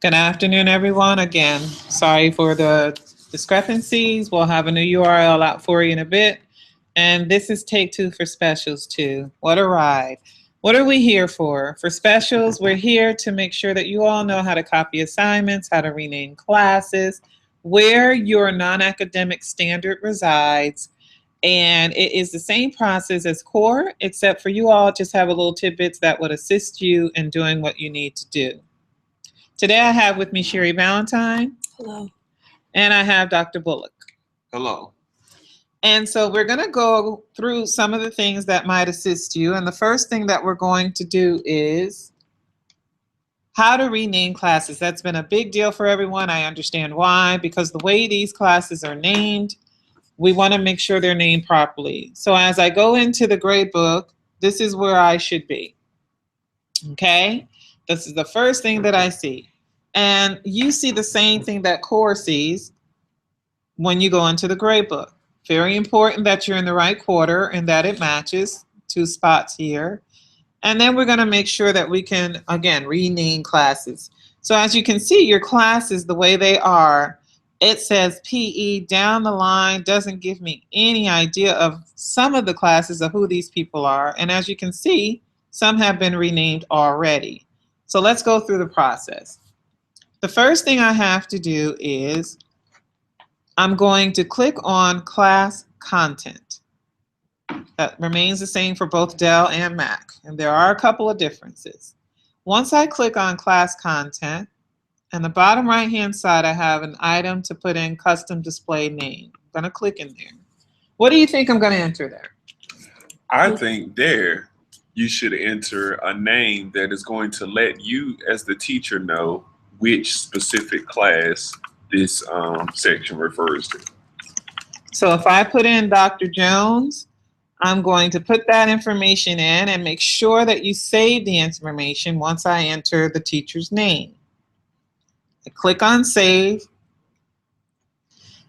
Good afternoon, everyone. Again, sorry for the discrepancies. We'll have a new URL out for you in a bit. And this is Take2 for Specials too. What a ride. What are we here for? For specials, we're here to make sure that you all know how to copy assignments, how to rename classes, where your non-academic standard resides. And it is the same process as core, except for you all just have a little tidbits that would assist you in doing what you need to do. Today I have with me Sherry Valentine. Hello. And I have Dr. Bullock. Hello. And so we're going to go through some of the things that might assist you. And the first thing that we're going to do is how to rename classes. That's been a big deal for everyone. I understand why, because the way these classes are named, we want to make sure they're named properly. So as I go into the gradebook, this is where I should be. Okay? This is the first thing that I see. And you see the same thing that core sees when you go into the gradebook. Very important that you're in the right quarter and that it matches 2 spots here. And then we're going to make sure that we can, again, rename classes. So as you can see, your classes, the way they are, it says PE down the line, doesn't give me any idea of some of the classes of who these people are. And as you can see, some have been renamed already. So let's go through the process. The first thing I have to do is I'm going to click on class content. That remains the same for both Dell and Mac, and there are a couple of differences. Once I click on class content, on the bottom right hand side I have an item to put in custom display name. I'm going to click in there. What do you think I'm going to enter there? I think there you should enter a name that is going to let you as the teacher know which specific class this section refers to. So if I put in Dr. Jones, I'm going to put that information in and make sure that you save the information once I enter the teacher's name. I click on save,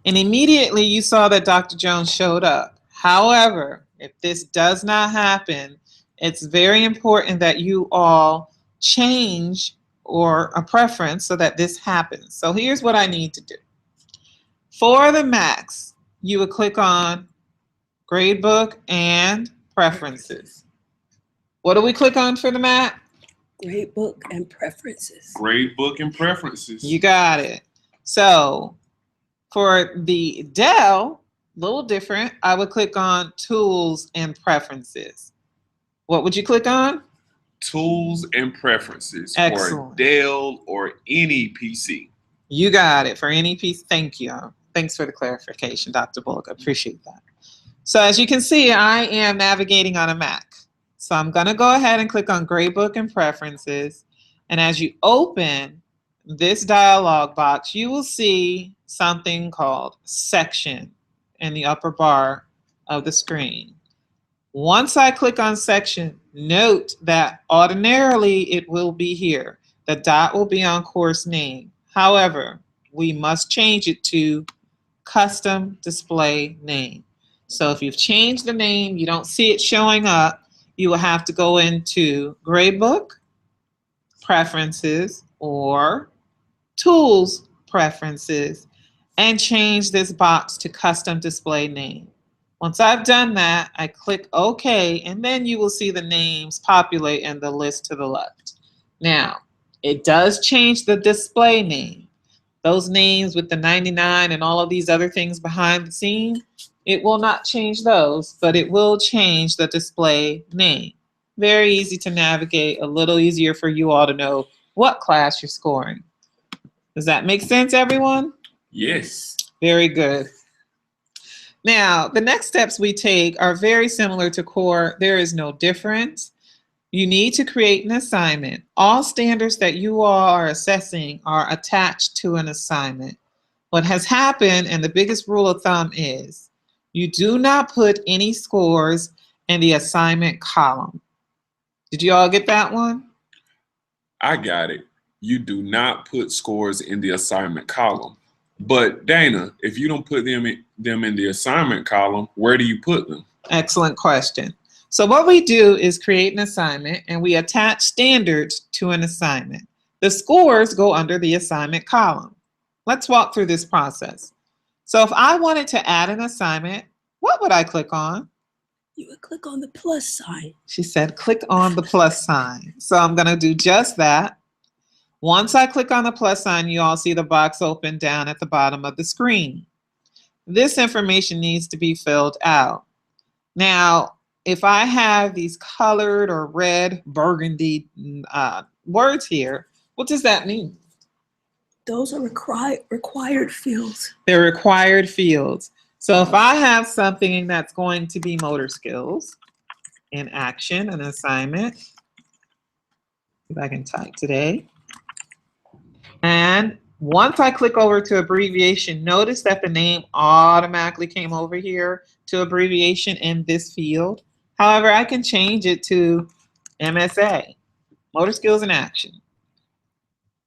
and immediately you saw that Dr. Jones showed up. However, if this does not happen, it's very important that you all change or a preference so that this happens. So here's what I need to do. For the Macs, you would click on Gradebook and Preferences. What do we click on for the Mac? Gradebook and Preferences. Gradebook and Preferences. You got it. So for the Dell, a little different, I would click on Tools and Preferences. What would you click on? Tools and Preferences. Excellent. For Dell or any PC. You got it. For any piece. Thank you. Thanks for the clarification, Dr. Bullock. I appreciate that. So as you can see, I am navigating on a Mac. So I'm going to go ahead and click on Gradebook and Preferences. And as you open this dialog box, you will see something called Section in the upper bar of the screen. Once I click on Section, note that ordinarily it will be here. The dot will be on course name. However, we must change it to custom display name. So if you've changed the name, you don't see it showing up, you will have to go into Gradebook, Preferences, or Tools, Preferences, and change this box to custom display name. Once I've done that, I click OK, and then you will see the names populate in the list to the left. Now, it does change the display name. Those names with the 99 and all of these other things behind the scene, it will not change those, but it will change the display name. Very easy to navigate, a little easier for you all to know what class you're scoring. Does that make sense, everyone? Yes. Very good. Now, the next steps we take are very similar to core. There is no difference. You need to create an assignment. All standards that you all are assessing are attached to an assignment. What has happened, and the biggest rule of thumb is, you do not put any scores in the assignment column. Did you all get that one? I got it. You do not put scores in the assignment column. But Dana, if you don't put them in the assignment column, where do you put them? Excellent question. So what we do is create an assignment and we attach standards to an assignment. The scores go under the assignment column. Let's walk through this process. So if I wanted to add an assignment, what would I click on? You would click on the plus sign. She said, click on the plus sign. So I'm going to do just that. Once I click on the plus sign, you all see the box open down at the bottom of the screen. This information needs to be filled out. Now, if I have these colored or red burgundy words here, what does that mean? Those are required fields. They're required fields. So if I have something that's going to be motor skills in action, an assignment, if I can type today. And once I click over to abbreviation, notice that the name automatically came over here to abbreviation in this field. However, I can change it to MSA, motor skills in action.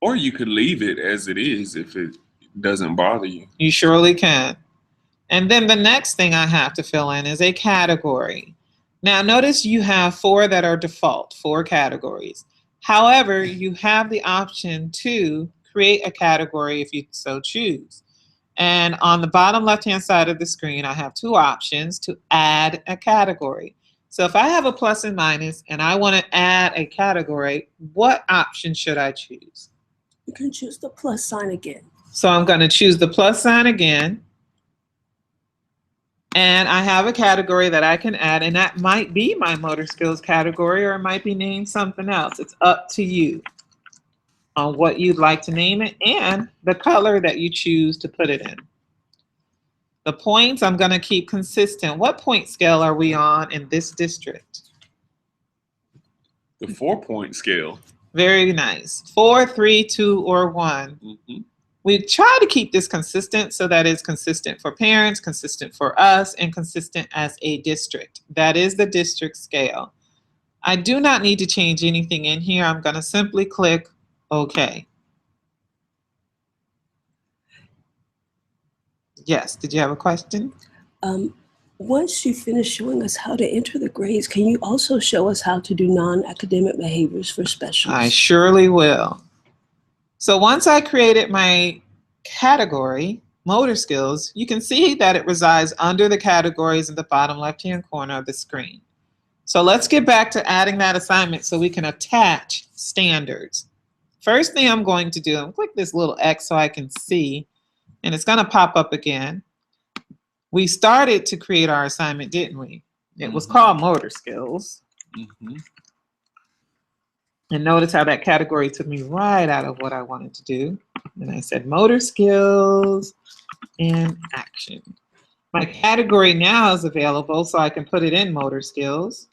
Or you could leave it as it is if it doesn't bother you. You surely can. And then the next thing I have to fill in is a category. Now notice you have 4 that are default, 4 categories. However, you have the option to create a category if you so choose. And on the bottom left-hand side of the screen, I have 2 options to add a category. So if I have a plus and minus and I want to add a category, what option should I choose? You can choose the plus sign again. So I'm going to choose the plus sign again. And I have a category that I can add, and that might be my motor skills category, or it might be named something else. It's up to you on what you'd like to name it and the color that you choose to put it in. The points I'm going to keep consistent. What point scale are we on in this district? The 4-point scale. Very nice. 4, 3, 2, or 1. Mm-hmm. We try to keep this consistent so that it's consistent for parents, consistent for us, and consistent as a district. That is the district scale. I do not need to change anything in here. I'm going to simply click OK. Yes, did you have a question? Once you finish showing us how to enter the grades, can you also show us how to do non-academic behaviors for specials? I surely will. So once I created my category, motor skills, you can see that it resides under the categories in the bottom left-hand corner of the screen. So let's get back to adding that assignment so we can attach standards. First thing I'm going to do, I'm click this little X so I can see, and it's going to pop up again. We started to create our assignment, didn't we? It was called motor skills. Mm-hmm. And notice how that category took me right out of what I wanted to do. And I said motor skills in action. My category now is available, so I can put it in motor skills.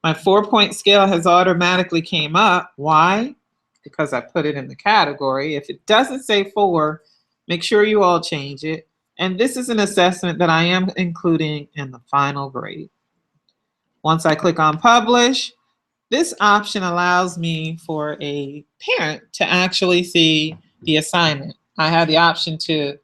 My 4-point scale has automatically came up. Why? Because I put it in the category. If it doesn't say 4, make sure you all change it. And this is an assessment that I am including in the final grade. Once I click on publish, this option allows me for a parent to actually see the assignment. I have the option to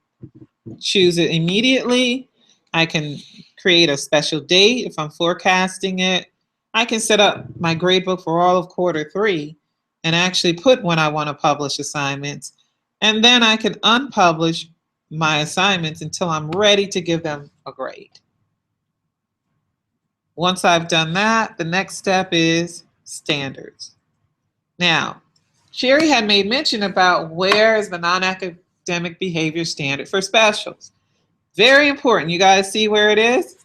choose it immediately. I can create a special date if I'm forecasting it. I can set up my gradebook for all of quarter 3 and actually put when I want to publish assignments. And then I can unpublish my assignments until I'm ready to give them a grade. Once I've done that, the next step is standards. Now, Sherry had made mention about where is the non-academic behavior standard for specials. Very important. You guys see where it is?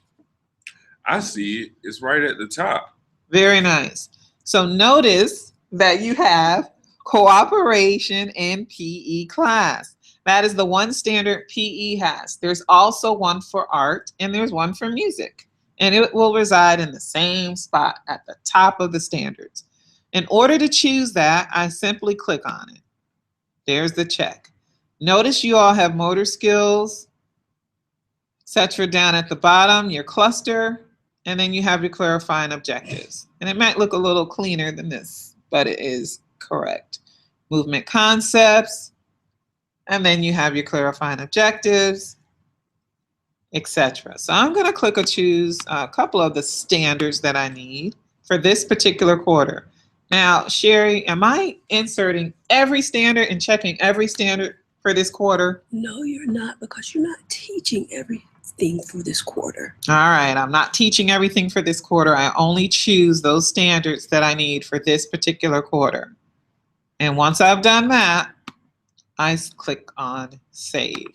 I see it. It's right at the top. Very nice. So notice that you have cooperation in PE class. That is the one standard PE has. There's also one for art and there's one for music. And it will reside in the same spot at the top of the standards. In order to choose that, I simply click on it. There's the check. Notice you all have motor skills, etc. down at the bottom, your cluster, and then you have your clarifying objectives. And it might look a little cleaner than this, but it is correct. Movement concepts, and then you have your clarifying objectives, etc. So I'm going to click or choose a couple of the standards that I need for this particular quarter. Now, Sherry, am I inserting every standard and checking every standard for this quarter? No, you're not, because you're not teaching everything for this quarter. All right, I'm not teaching everything for this quarter. I only choose those standards that I need for this particular quarter. And once I've done that, I click on Save.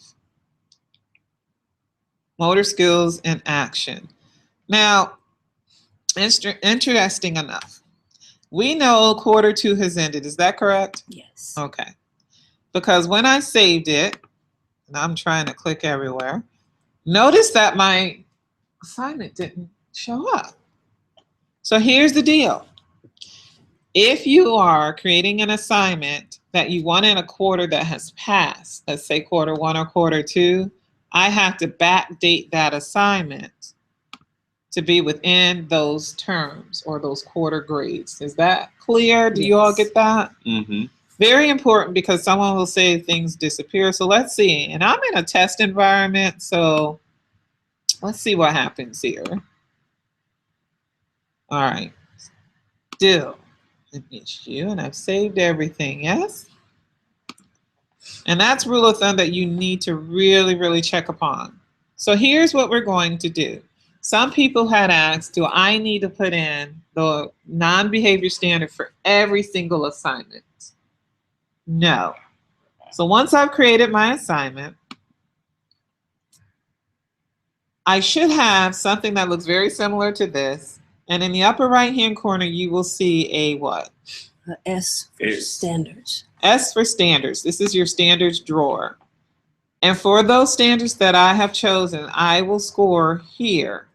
Motor skills in action. Now, interesting enough, we know quarter 2 has ended. Is that correct? Yes. Okay. Because when I saved it, and I'm trying to click everywhere, notice that my assignment didn't show up. So here's the deal. If you are creating an assignment that you want in a quarter that has passed, let's say quarter 1 or quarter 2, I have to backdate that assignment to be within those terms or those quarter grades. Is that clear? Do you all get that? Mm-hmm. Very important, because someone will say things disappear. So let's see. And I'm in a test environment, so let's see what happens here. All right. Still an issue, and I've saved everything, yes? And that's rule of thumb that you need to really, really check upon. So here's what we're going to do. Some people had asked, do I need to put in the non-behavior standard for every single assignment? No. So once I've created my assignment, I should have something that looks very similar to this. And in the upper right-hand corner, you will see a what? S for standards. S for standards. This is your standards drawer. And for those standards that I have chosen, I will score here.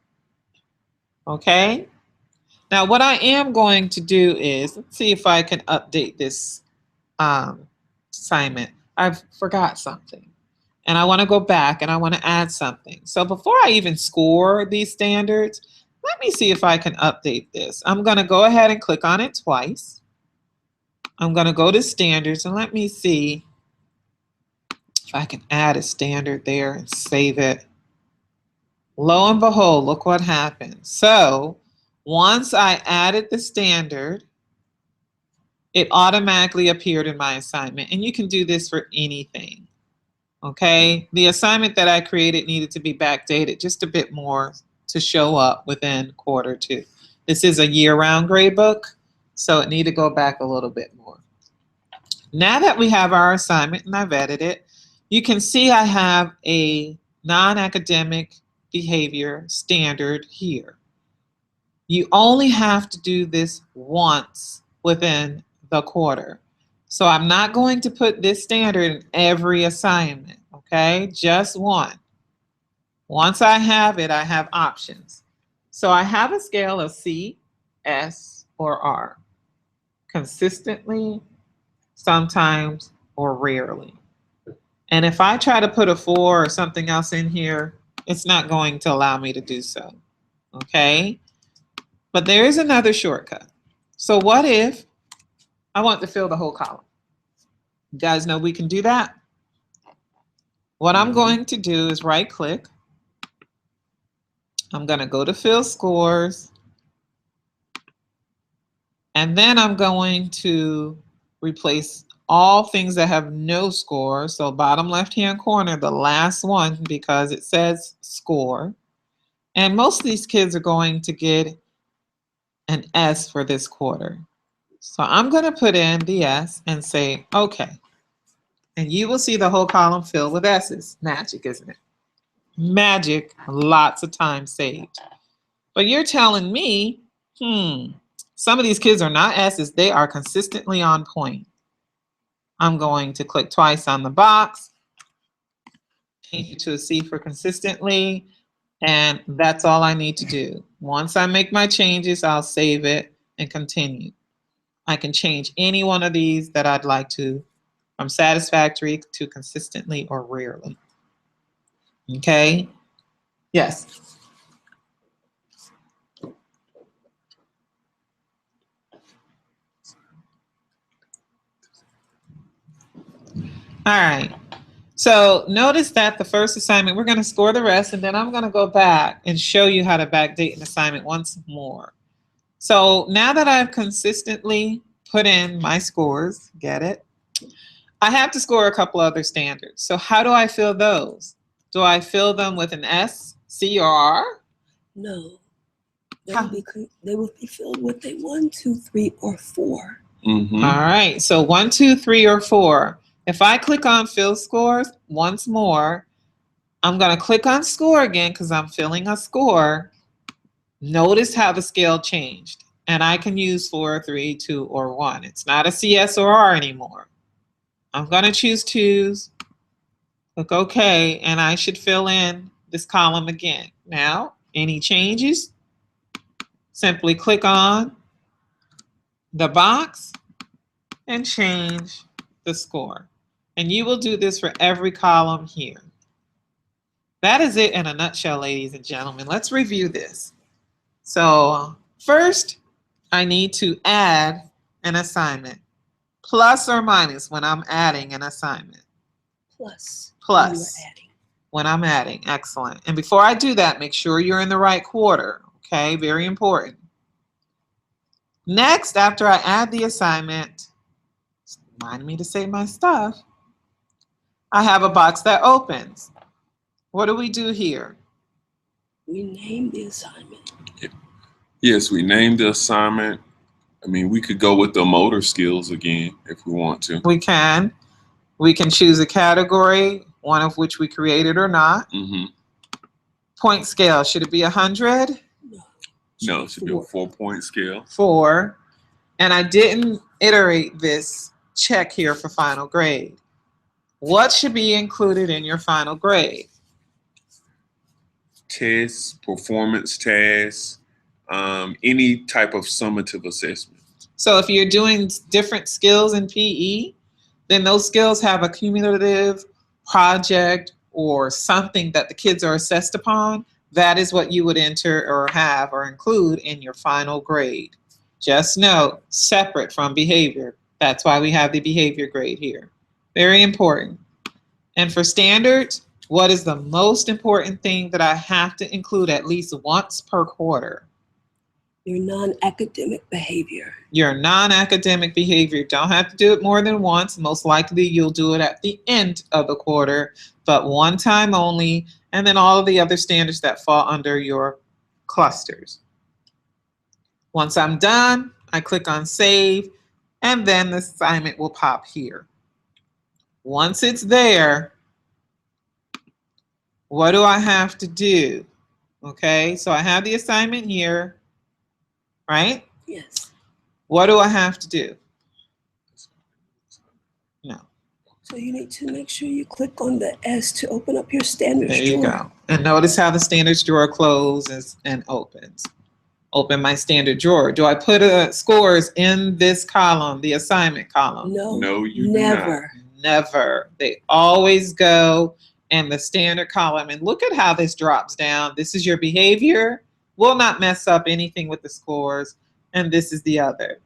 Okay? Now, what I am going to do is, let's see if I can update this assignment. I forgot something. And I want to go back and I want to add something. So before I even score these standards, let me see if I can update this. I'm going to go ahead and click on it twice. I'm going to go to standards and let me see if I can add a standard there and save it. Lo and behold, look what happened. So once I added the standard, it automatically appeared in my assignment. And you can do this for anything. Okay, the assignment that I created needed to be backdated just a bit more to show up within quarter 2. This is a year-round gradebook, so it needed to go back a little bit more. Now that we have our assignment and I've edited it, you can see I have a non-academic behavior standard here. You only have to do this once within the quarter. So I'm not going to put this standard in every assignment, okay? Just one. Once I have it, I have options. So I have a scale of C, S, or R. Consistently, sometimes, or rarely. And if I try to put a 4 or something else in here, it's not going to allow me to do so, okay? But there is another shortcut. So what if I want to fill the whole column? You guys know we can do that? What I'm going to do is right click. I'm going to go to fill scores. And then I'm going to replace all things that have no score. So bottom left-hand corner, the last one, because it says score. And most of these kids are going to get an S for this quarter. So I'm going to put in the S and say, okay. And you will see the whole column filled with S's. Magic, isn't it? Magic, lots of time saved. But you're telling me, some of these kids are not S's. They are consistently on point. I'm going to click twice on the box, change it to a C for consistently, and that's all I need to do. Once I make my changes, I'll save it and continue. I can change any one of these that I'd like to, from satisfactory to consistently or rarely. Okay? Yes. All right. So notice that the first assignment, we're going to score the rest, and then I'm going to go back and show you how to backdate an assignment once more. So now that I've consistently put in my scores, get it? I have to score a couple other standards. So how do I fill those? Do I fill them with an S, C, or R? No. How? They will be filled with a 1, 2, 3, or 4. Mm-hmm. All right, so 1, 2, 3, or 4. If I click on fill scores once more, I'm going to click on score again because I'm filling a score. Notice how the scale changed. And I can use 4, 3, 2, or 1. It's not a CS or R anymore. I'm going to choose 2s. Click OK, and I should fill in this column again. Now, any changes? Simply click on the box and change the score. And you will do this for every column here. That is it in a nutshell, ladies and gentlemen. Let's review this. So first, I need to add an assignment. Plus or minus when I'm adding an assignment? Plus. Plus. When I'm adding. Excellent. And before I do that, make sure you're in the right quarter. Okay, very important. Next, after I add the assignment, remind me to save my stuff, I have a box that opens. What do we do here? We name the assignment. Yes, we named the assignment. I mean, we could go with the motor skills again if we want to. We can. We can choose a category, one of which we created or not. Mm-hmm. Point scale, should it be 100? No, it should be a 4-point scale. 4. And I didn't iterate this check here for final grade. What should be included in your final grade? Tests, performance tasks, any type of summative assessment. So if you're doing different skills in PE, then those skills have a cumulative project or something that the kids are assessed upon. That is what you would enter or have or include in your final grade. Just note, separate from behavior. That's why we have the behavior grade here. Very important. And for standards, what is the most important thing that I have to include at least once per quarter? Your non-academic behavior. Your non-academic behavior. Don't have to do it more than once. Most likely you'll do it at the end of the quarter, but one time only, and then all of the other standards that fall under your clusters. Once I'm done, I click on save, and then the assignment will pop here. Once it's there, what do I have to do? Okay, so I have the assignment here, right? Yes. What do I have to do? No. So you need to make sure you click on the S to open up your standards There you drawer. go. And notice how the standards drawer closes and opens. Open my standard drawer. Do I put scores in this column, the assignment column? No. No, you never. Never. They always go in the standard column. And look at how this drops down. This is your behavior. Will not mess up anything with the scores. And this is the other.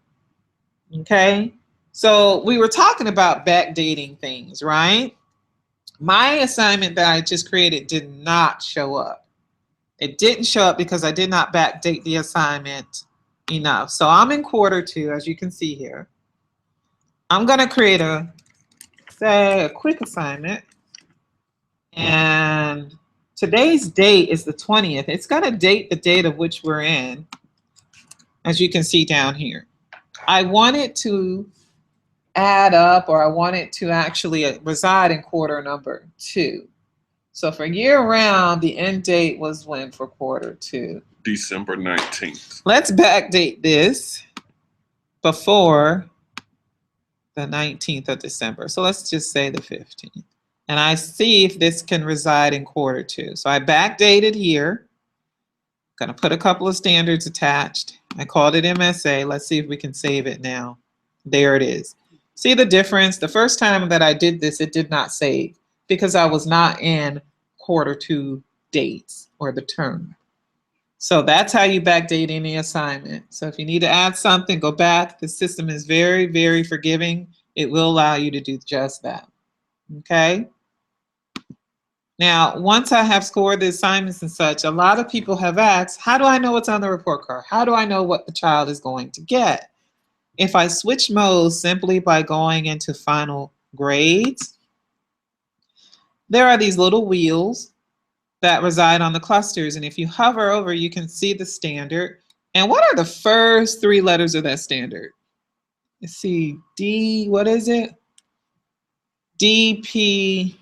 Okay? So we were talking about backdating things, right? My assignment that I just created did not show up. It didn't show up because I did not backdate the assignment enough. So I'm in quarter 2, as you can see here. I'm going to create a quick assignment. And today's date is the 20th. It's going to date the date of which we're in, as you can see down here. I want it to add up, or I want it to actually reside in quarter number 2. So for year round, the end date was when for quarter 2? December 19th. Let's backdate this before the 19th of December. So let's just say the 15th. And I see if this can reside in quarter 2. So I backdated here. I'm going to put a couple of standards attached. I called it MSA. Let's see if we can save it now. There it is. See the difference? The first time that I did this, it did not save because I was not in quarter 2 dates or the term. So that's how you backdate any assignment. So if you need to add something, go back. The system is very, very forgiving. It will allow you to do just that. Okay? Now, once I have scored the assignments and such, a lot of people have asked, how do I know what's on the report card? How do I know what the child is going to get? If I switch modes simply by going into final grades, there are these little wheels that reside on the clusters. And if you hover over, you can see the standard. And what are the first three letters of that standard? Let's see, D, what is it? DPS.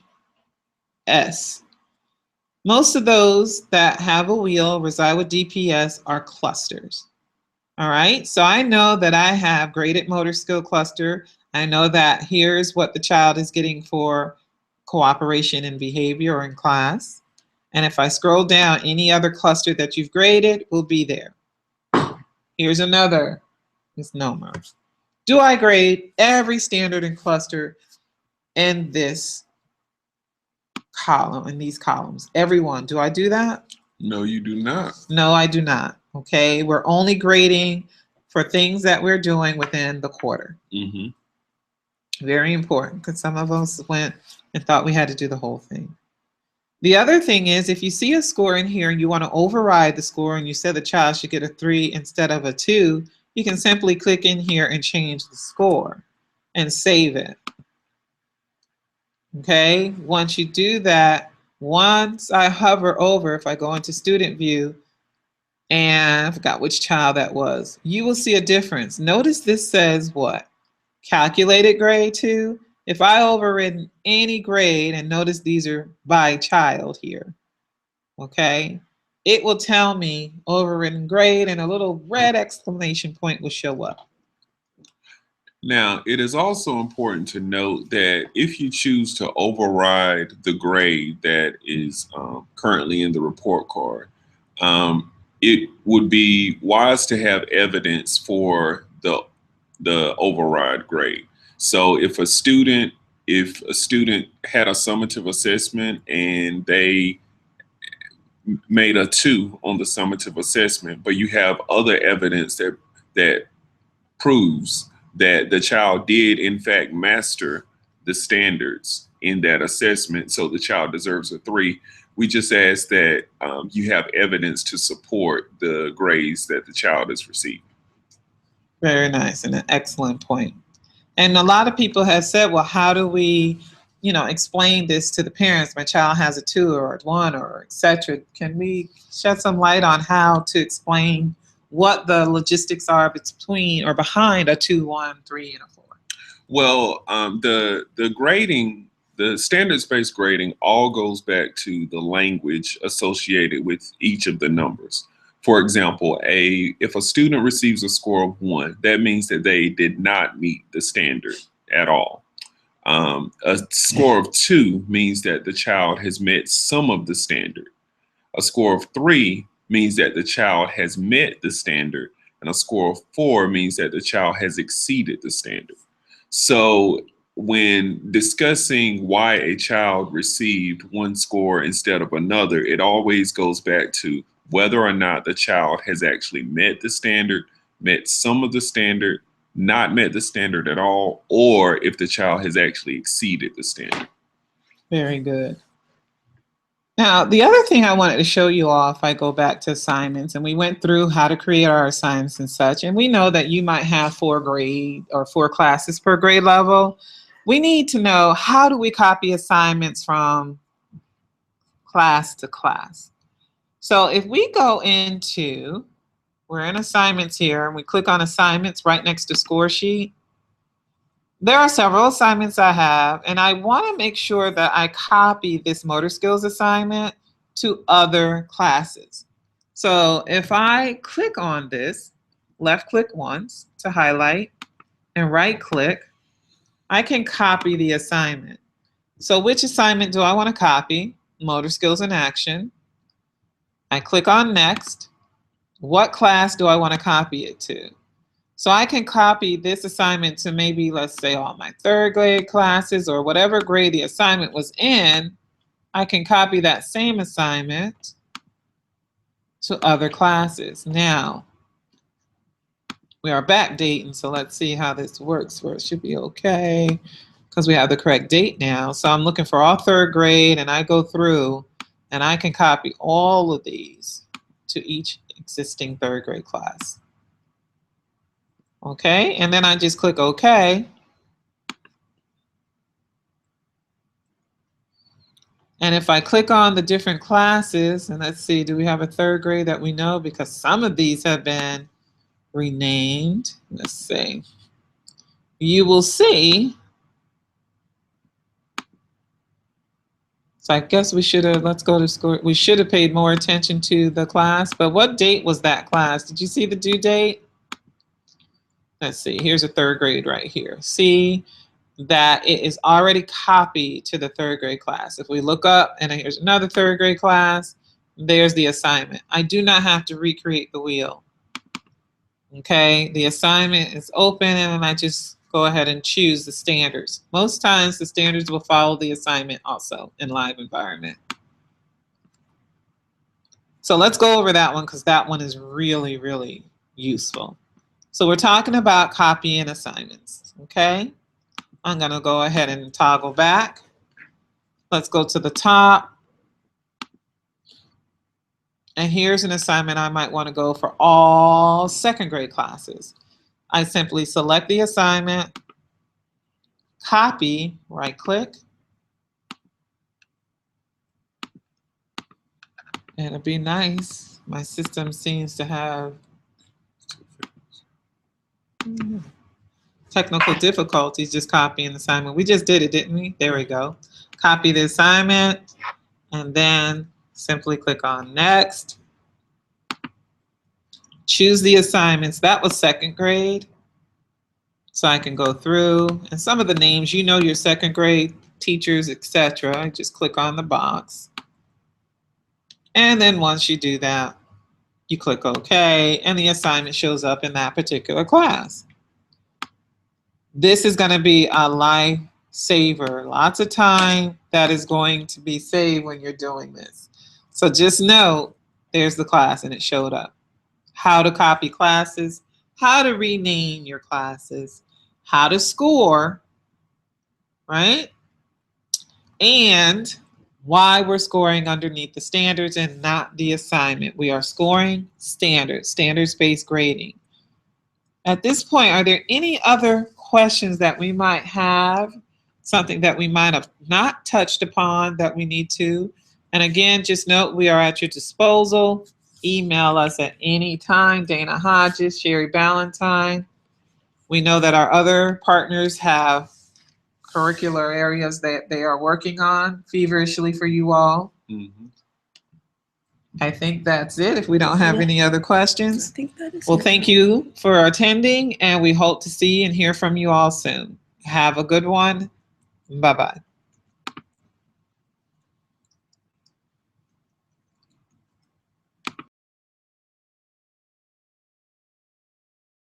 Most of those that have a wheel reside with DPS are clusters. All right, so I know that I have graded motor skill cluster. I know that here's what the child is getting for cooperation in behavior or in class. And if I scroll down, any other cluster that you've graded will be there. Here's another misnomer. Do I grade every standard and cluster in this column, in these columns? Everyone, do I do that? No, you do not. No, I do not. Okay, we're only grading for things that we're doing within the quarter. Very important, because some of us went and thought we had to do the whole thing. The other thing is, if you see a score in here and you want to override the score and you said the child should get a 3 instead of a 2, you can simply click in here and change the score and save it. Okay, once you do that, once I hover over, if I go into student view, and I forgot which child that was, you will see a difference. Notice this says what? Calculated grade 2. If I overridden any grade, and notice these are by child here, okay, it will tell me overridden grade and a little red exclamation point will show up. Now, it is also important to note that if you choose to override the grade that is currently in the report card, it would be wise to have evidence for the override grade. So if a student had a summative assessment and they made a 2 on the summative assessment, but you have other evidence that proves that the child did in fact master the standards in that assessment, so the child deserves a 3. We just ask that you have evidence to support the grades that the child has received. Very nice, and an excellent point. And a lot of people have said, well, how do we, explain this to the parents? My child has a 2 or a 1 or etc. Can we shed some light on how to explain what the logistics are between or behind a 2, 1, 3, and a 4? Well, the grading, the standards-based grading all goes back to the language associated with each of the numbers. For example, if a student receives a score of 1, that means that they did not meet the standard at all. A score of 2 means that the child has met some of the standard. A score of 3 means that the child has met the standard, and a score of 4 means that the child has exceeded the standard. So when discussing why a child received one score instead of another, it always goes back to whether or not the child has actually met the standard, met some of the standard, not met the standard at all, or if the child has actually exceeded the standard. Very good. Now, the other thing I wanted to show you all, if I go back to assignments, and we went through how to create our assignments and such, and we know that you might have 4 grade or 4 classes per grade level. We need to know, how do we copy assignments from class to class? So if we go into, we're in assignments here, and we click on assignments right next to score sheet. There are several assignments I have, and I want to make sure that I copy this motor skills assignment to other classes. So if I click on this, left click once to highlight, and right click, I can copy the assignment. So which assignment do I want to copy? Motor skills in action. I click on next. What class do I want to copy it to? So I can copy this assignment to maybe, let's say, all my 3rd grade classes or whatever grade the assignment was in. I can copy that same assignment to other classes. Now, we are backdating, so let's see how this works. Where it should be okay, because we have the correct date now. So I'm looking for all 3rd grade, and I go through, and I can copy all of these to each existing 3rd grade class. Okay, and then I just click OK. And if I click on the different classes, and let's see, do we have a third grade that we know? Because some of these have been renamed. Let's see. You will see. So I guess we should have, let's go to score. We should have paid more attention to the class, but what date was that class? Did you see the due date? Let's see, here's a third grade right here. See that it is already copied to the third grade class. If we look up and here's another third grade class, there's the assignment. I do not have to recreate the wheel. Okay, the assignment is open and then I just go ahead and choose the standards. Most times the standards will follow the assignment also in live environment. So let's go over that one because that one is really, really useful. So we're talking about copying assignments, okay? I'm going to go ahead and toggle back. Let's go to the top. And here's an assignment I might want to go for all second grade classes. I simply select the assignment, copy, right click, and it'd be nice. My system seems to have technical difficulties just copying the assignment. We just did it, didn't we? There we go. Copy the assignment and then simply click on next. Choose the assignments. That was second grade. So I can go through and some of the names, you know, your second grade teachers, etc. I just click on the box. And then once you do that, you click OK and the assignment shows up in that particular class. This is going to be a lifesaver. Lots of time that is going to be saved when you're doing this. So just know there's the class and it showed up. How to copy classes, how to rename your classes, how to score, right? And why we're scoring underneath the standards and not the assignment. We are scoring standards, standards-based grading. At this point, are there any other questions that we might have? Something that we might have not touched upon that we need to? And again, just note we are at your disposal. Email us at any time. Dana Hodges, Sherry Ballantyne. We know that our other partners have curricular areas that they are working on feverishly for you all. Mm-hmm. I think that's it. If we don't have any other questions, I think that is well, thank you for attending, and we hope to see and hear from you all soon. Have a good one. Bye-bye.